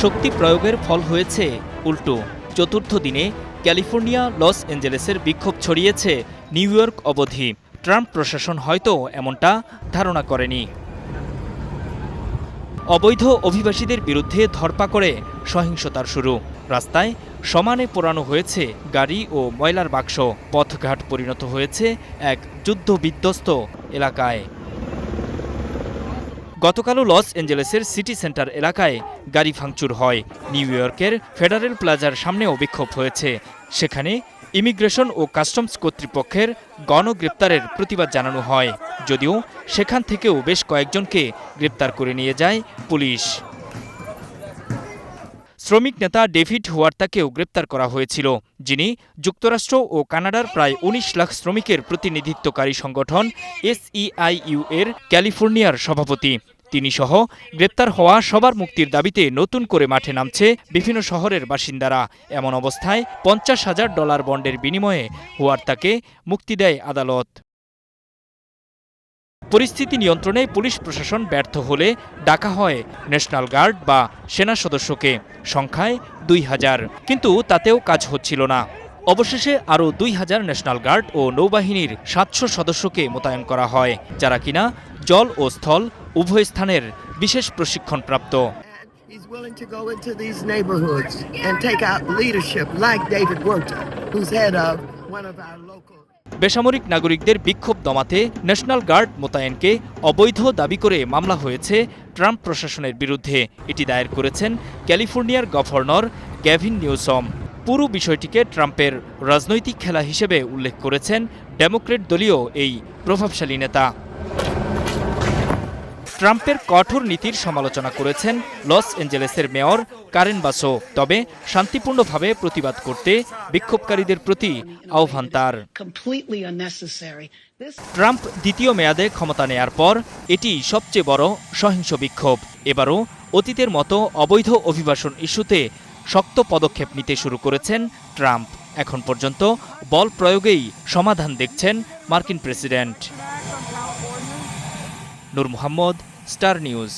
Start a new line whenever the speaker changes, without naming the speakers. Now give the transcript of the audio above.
শক্তি প্রয়োগের ফল হয়েছে উল্টো। চতুর্থ দিনে ক্যালিফোর্নিয়া লস অ্যাঞ্জেলেসের বিক্ষোভ ছড়িয়েছে নিউ ইয়র্ক অবধি। ট্রাম্প প্রশাসন হয়তো এমনটা ধারণা করেনি। অবৈধ অভিবাসীদের বিরুদ্ধে ধরপাকড়ে সহিংসতার শুরু। রাস্তায় সমানে পোড়ানো হয়েছে গাড়ি ও ময়লার বাক্স। পথঘাট পরিণত হয়েছে এক যুদ্ধবিধ্বস্ত এলাকায়। গতকালও লস অ্যাঞ্জেলেসের সিটি সেন্টার এলাকায় গাড়ি ভাঙচুর হয়। নিউ ইয়র্কের ফেডারেল প্লাজার সামনেও বিক্ষোভ হয়েছে। সেখানে ইমিগ্রেশন ও কাস্টমস কর্তৃপক্ষের গণগ্রেপ্তারের প্রতিবাদ জানানো হয়, যদিও সেখান থেকেও বেশ কয়েকজনকে গ্রেপ্তার করে নিয়ে যায় পুলিশ। শ্রমিক নেতা ডেভিড হুয়ার্তাকেও গ্রেপ্তার করা হয়েছিল, যিনি যুক্তরাষ্ট্র ও কানাডার প্রায় ১৯ লাখ শ্রমিকের প্রতিনিধিত্বকারী সংগঠন SEIU এর ক্যালিফোর্নিয়ার সভাপতি। তিনি সহ গ্রেপ্তার হওয়া সবার মুক্তির দাবিতে নতুন করে মাঠে নামছে বিভিন্ন শহরের বাসিন্দারা। এমন অবস্থায় $৫০,০০০ বন্ডের বিনিময়ে হুয়ার্তাকে মুক্তি দেয় আদালত। পরিস্থিতি নিয়ন্ত্রণে পুলিশ প্রশাসন ব্যর্থ হলে ডাকা হয় ন্যাশনাল গার্ড বা সেনা সদস্যকে, সংখ্যায় ২,০০০, কিন্তু তাতেও কাজ হচ্ছিল না। অবশেষে আরও ২,০০০ ন্যাশনাল গার্ড ও নৌবাহিনীর ৭০০ সদস্যকে মোতায়েন করা হয়, যারা কিনা জল ও স্থল উভয় স্থানের বিশেষ প্রশিক্ষণপ্রাপ্ত।
He's willing to go into these neighborhoods and take out leadership like David Huerta, who's head of one of our local.
বেসামরিক নাগরিকদের বিক্ষোভ দমাতে ন্যাশনাল গার্ড মোতায়েনকে অবৈধ দাবি করে মামলা হয়েছে ট্রাম্প প্রশাসনের বিরুদ্ধে। এটি দায়ের করেছেন ক্যালিফোর্নিয়ার গভর্নর গ্যাভিন নিউসম। পুরো বিষয়টিকে ট্রাম্পের রাজনৈতিক খেলা হিসেবে উল্লেখ করেছেন ডেমোক্র্যাট দলীয় এই প্রভাবশালী নেতা। ট্রাম্পের কঠোর নীতির সমালোচনা করেছেন লস অ্যাঞ্জেলেসের মেয়র কারেন বাসো। তবে শান্তিপূর্ণভাবে প্রতিবাদ করতে বিক্ষোভকারীদের প্রতি আহ্বান তার। ট্রাম্প দ্বিতীয় মেয়াদে ক্ষমতা নেয়ার পর এটি সবচেয়ে বড় সহিংস বিক্ষোভ। এবারও অতীতের মতো অবৈধ অভিবাসন ইস্যুতে শক্ত পদক্ষেপ নিতে শুরু করেছেন ট্রাম্প। এখন পর্যন্ত বল প্রয়োগেই সমাধান দেখছেন মার্কিন প্রেসিডেন্ট। নূর মোহাম্মদ, স্টার নিউজ।